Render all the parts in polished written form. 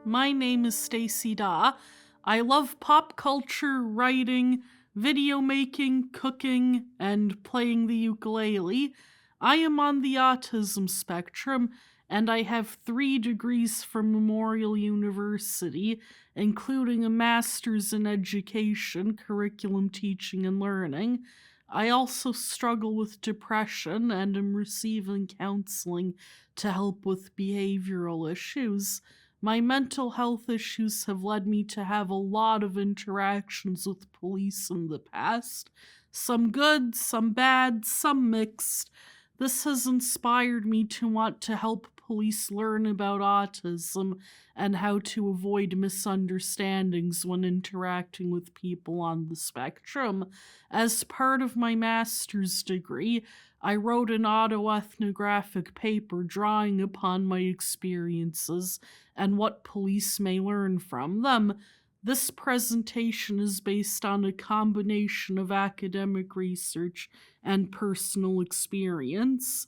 My name is Stacy Daw. I love pop culture, writing, video making, cooking, and playing the ukulele. I am on the autism spectrum, and I have 3 degrees from Memorial University, including a master's in education, curriculum teaching, and learning. I also struggle with depression and am receiving counseling to help with behavioral issues. My mental health issues have led me to have a lot of interactions with police in the past. Some good, some bad, some mixed. This has inspired me to want to help police learn about autism and how to avoid misunderstandings when interacting with people on the spectrum. As part of my master's degree, I wrote an autoethnographic paper drawing upon my experiences and what police may learn from them. This presentation is based on a combination of academic research and personal experience.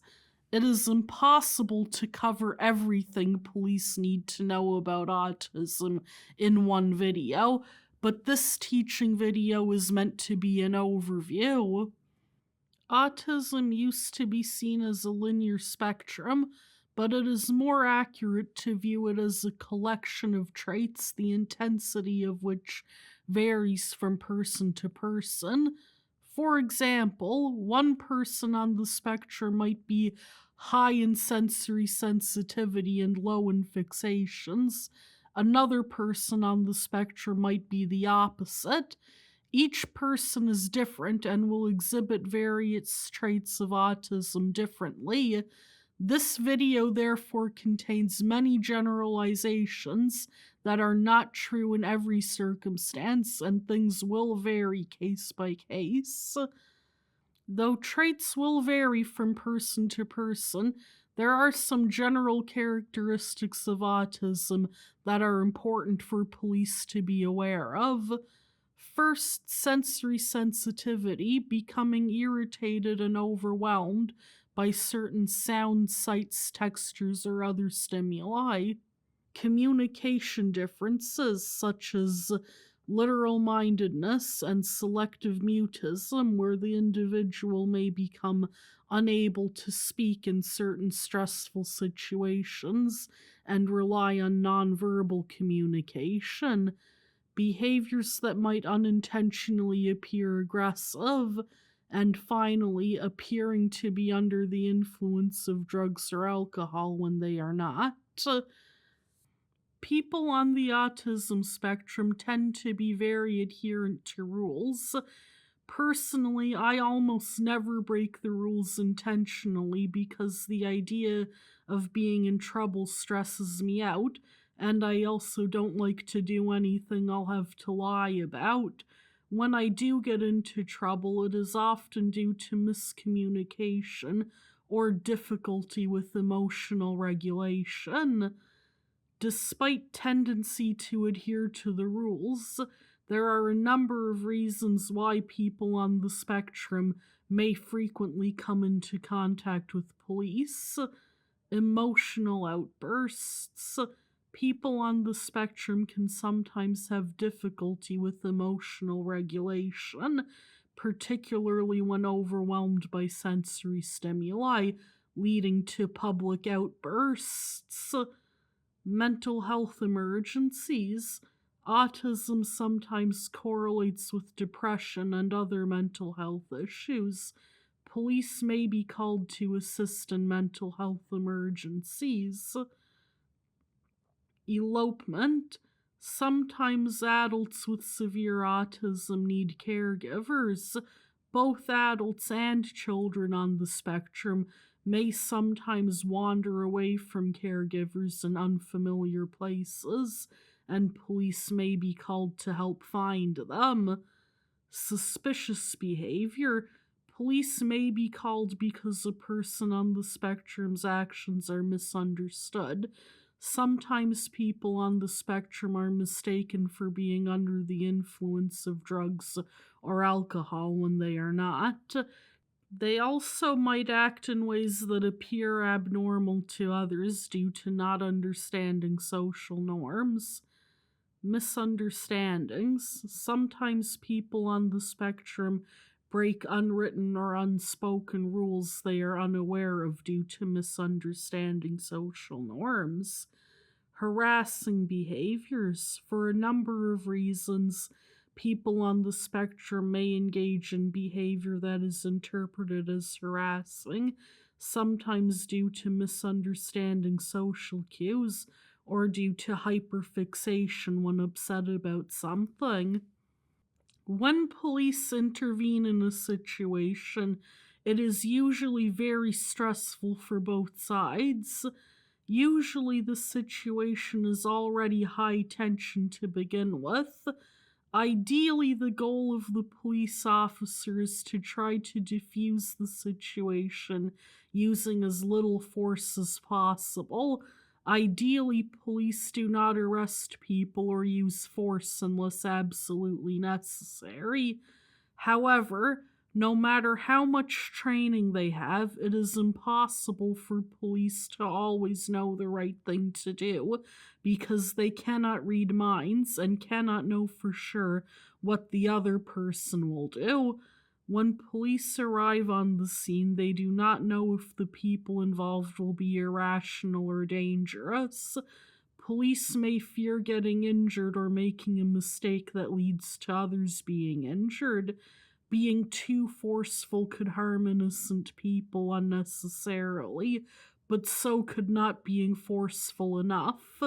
It is impossible to cover everything police need to know about autism in one video, but this teaching video is meant to be an overview. Autism used to be seen as a linear spectrum, but it is more accurate to view it as a collection of traits, the intensity of which varies from person to person. For example, one person on the spectrum might be high in sensory sensitivity and low in fixations. Another person on the spectrum might be the opposite. Each person is different and will exhibit various traits of autism differently. This video therefore contains many generalizations that are not true in every circumstance, and things will vary case by case. Though traits will vary from person to person, there are some general characteristics of autism that are important for police to be aware of. First, sensory sensitivity, becoming irritated and overwhelmed by certain sounds, sights, textures, or other stimuli. Communication differences, such as literal mindedness and selective mutism, where the individual may become unable to speak in certain stressful situations and rely on nonverbal communication. Behaviors that might unintentionally appear aggressive, and finally, appearing to be under the influence of drugs or alcohol when they are not. People on the autism spectrum tend to be very adherent to rules. Personally, I almost never break the rules intentionally because the idea of being in trouble stresses me out, and I also don't like to do anything I'll have to lie about. When I do get into trouble, it is often due to miscommunication or difficulty with emotional regulation. Despite tendency to adhere to the rules, there are a number of reasons why people on the spectrum may frequently come into contact with police. Emotional outbursts. People on the spectrum can sometimes have difficulty with emotional regulation, particularly when overwhelmed by sensory stimuli, leading to public outbursts. Mental health emergencies. Autism sometimes correlates with depression and other mental health issues. Police may be called to assist in mental health emergencies. Elopement. Sometimes adults with severe autism need caregivers. Both adults and children on the spectrum may sometimes wander away from caregivers in unfamiliar places, and police may be called to help find them. Suspicious behavior. Police may be called because a person on the spectrum's actions are misunderstood. Sometimes people on the spectrum are mistaken for being under the influence of drugs or alcohol when they are not. They also might act in ways that appear abnormal to others due to not understanding social norms. Misunderstandings. Sometimes people on the spectrum break unwritten or unspoken rules they are unaware of due to misunderstanding social norms. Harassing behaviors. For a number of reasons, people on the spectrum may engage in behavior that is interpreted as harassing, sometimes due to misunderstanding social cues or due to hyperfixation when upset about something. When police intervene in a situation, it is usually very stressful for both sides. Usually, the situation is already high tension to begin with. Ideally, the goal of the police officer is to try to defuse the situation using as little force as possible. Ideally, police do not arrest people or use force unless absolutely necessary. However, no matter how much training they have, it is impossible for police to always know the right thing to do because they cannot read minds and cannot know for sure what the other person will do. When police arrive on the scene, they do not know if the people involved will be irrational or dangerous. Police may fear getting injured or making a mistake that leads to others being injured. Being too forceful could harm innocent people unnecessarily, but so could not being forceful enough.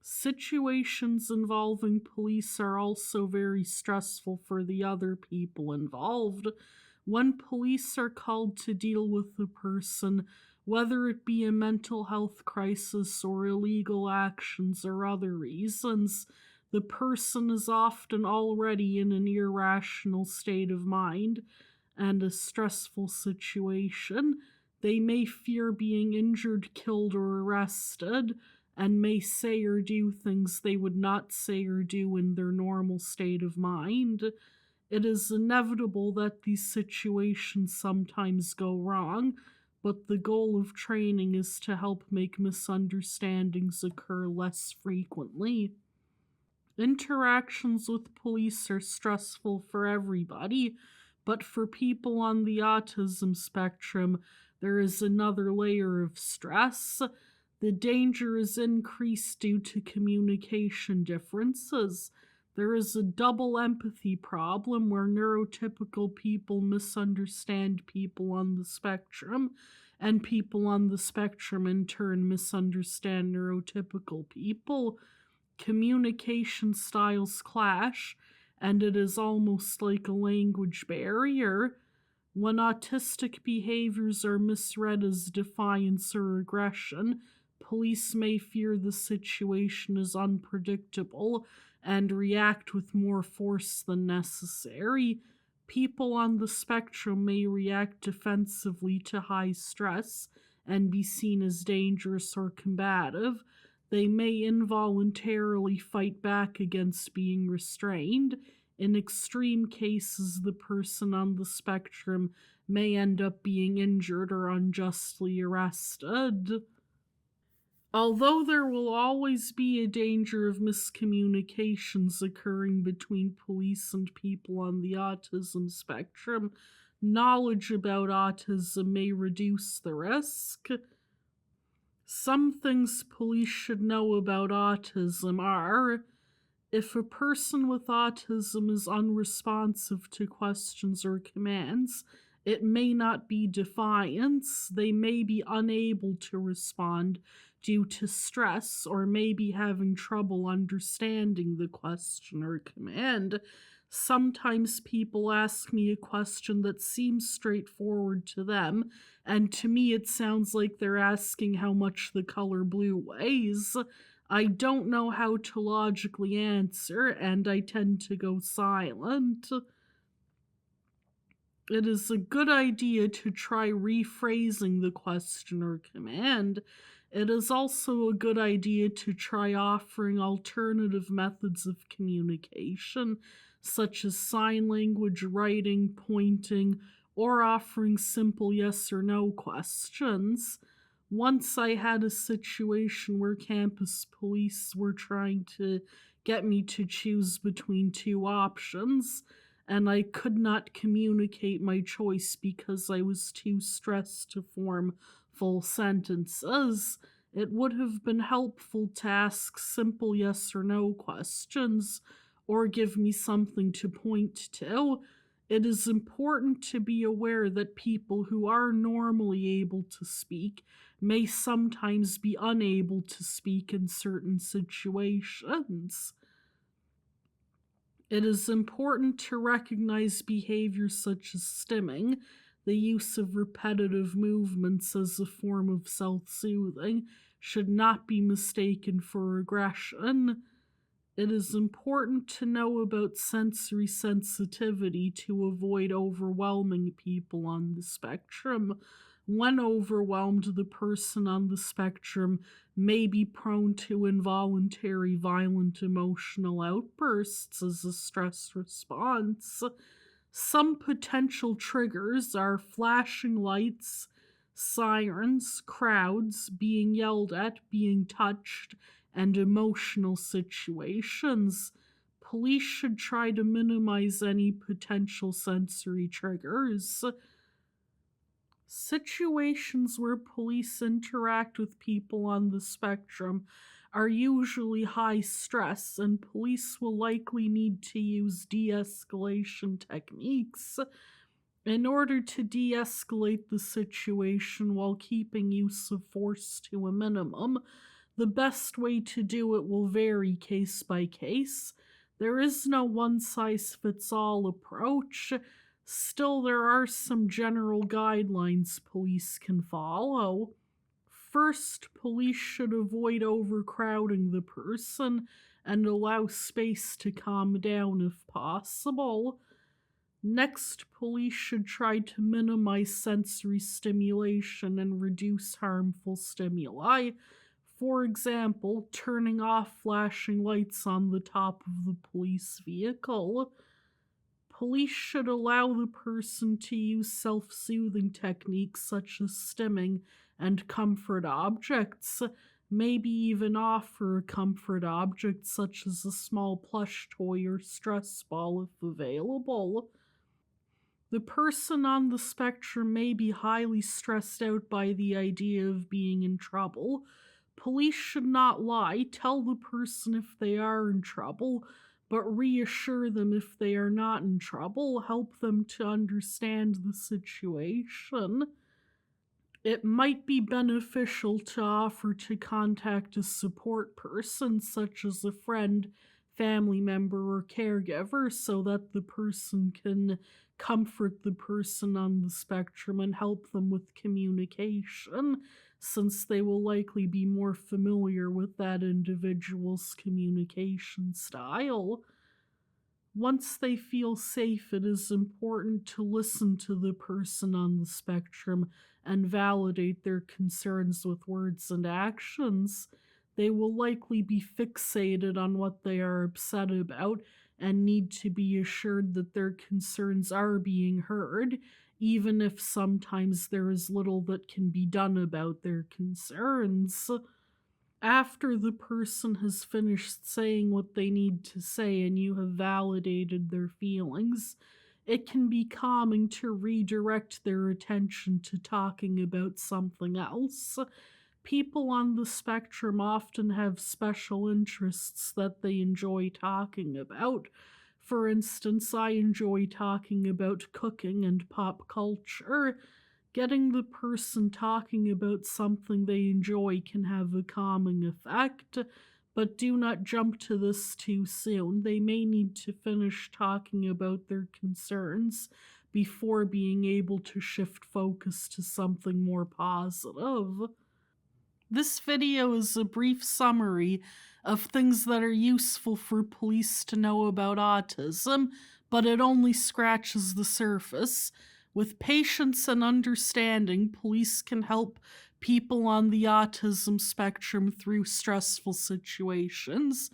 Situations involving police are also very stressful for the other people involved. When police are called to deal with a person, whether it be a mental health crisis or illegal actions or other reasons, the person is often already in an irrational state of mind and a stressful situation. They may fear being injured, killed, or arrested, and may say or do things they would not say or do in their normal state of mind. It is inevitable that these situations sometimes go wrong, but the goal of training is to help make misunderstandings occur less frequently. Interactions with police are stressful for everybody, but for people on the autism spectrum, there is another layer of stress. The danger is increased due to communication differences. There is a double empathy problem where neurotypical people misunderstand people on the spectrum, and people on the spectrum in turn misunderstand neurotypical people. Communication styles clash, and it is almost like a language barrier. When autistic behaviors are misread as defiance or aggression, police may fear the situation is unpredictable and react with more force than necessary. People on the spectrum may react defensively to high stress and be seen as dangerous or combative. They may involuntarily fight back against being restrained. In extreme cases, the person on the spectrum may end up being injured or unjustly arrested. Although there will always be a danger of miscommunications occurring between police and people on the autism spectrum, knowledge about autism may reduce the risk. Some things police should know about autism are: if a person with autism is unresponsive to questions or commands, it may not be defiance. They may be unable to respond due to stress or may be having trouble understanding the question or command. Sometimes people ask me a question that seems straightforward to them, and to me it sounds like they're asking how much the color blue weighs. I don't know how to logically answer, and I tend to go silent. It is a good idea to try rephrasing the question or command. It is also a good idea to try offering alternative methods of communication, such as sign language, writing, pointing, or offering simple yes or no questions. Once I had a situation where campus police were trying to get me to choose between two options, and I could not communicate my choice because I was too stressed to form full sentences. It would have been helpful to ask simple yes or no questions or give me something to point to. It is important to be aware that people who are normally able to speak may sometimes be unable to speak in certain situations. It is important to recognize behaviors such as stimming, the use of repetitive movements as a form of self soothing, should not be mistaken for aggression. It is important to know about sensory sensitivity to avoid overwhelming people on the spectrum. When overwhelmed, the person on the spectrum may be prone to involuntary violent emotional outbursts as a stress response. Some potential triggers are flashing lights, sirens, crowds, being yelled at, being touched, and emotional situations. Police should try to minimize any potential sensory triggers. Situations where police interact with people on the spectrum are usually high stress, and police will likely need to use de escalation techniques in order to de escalate the situation while keeping use of force to a minimum. The best way to do it will vary case by case. There is no one size fits all approach. Still, there are some general guidelines police can follow. First, police should avoid overcrowding the person and allow space to calm down if possible. Next, police should try to minimize sensory stimulation and reduce harmful stimuli. For example, turning off flashing lights on the top of the police vehicle. Police should allow the person to use self soothing techniques such as stimming and comfort objects, maybe even offer a comfort object such as a small plush toy or stress ball if available. The person on the spectrum may be highly stressed out by the idea of being in trouble. Police should not lie, tell the person if they are in trouble, but reassure them if they are not in trouble, help them to understand the situation. It might be beneficial to offer to contact a support person, such as a friend, family member, or caregiver, so that the person can comfort the person on the spectrum and help them with communication, since they will likely be more familiar with that individual's communication style. Once they feel safe, it is important to listen to the person on the spectrum and validate their concerns with words and actions. They will likely be fixated on what they are upset about and need to be assured that their concerns are being heard, even if sometimes there is little that can be done about their concerns. After the person has finished saying what they need to say and you have validated their feelings, it can be calming to redirect their attention to talking about something else. People on the spectrum often have special interests that they enjoy talking about. For instance, I enjoy talking about cooking and pop culture. Getting the person talking about something they enjoy can have a calming effect, but do not jump to this too soon. They may need to finish talking about their concerns before being able to shift focus to something more positive. This video is a brief summary of things that are useful for police to know about autism, but it only scratches the surface. With patience and understanding, police can help people on the autism spectrum through stressful situations.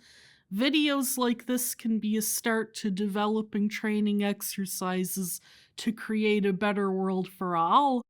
Videos like this can be a start to developing training exercises to create a better world for all.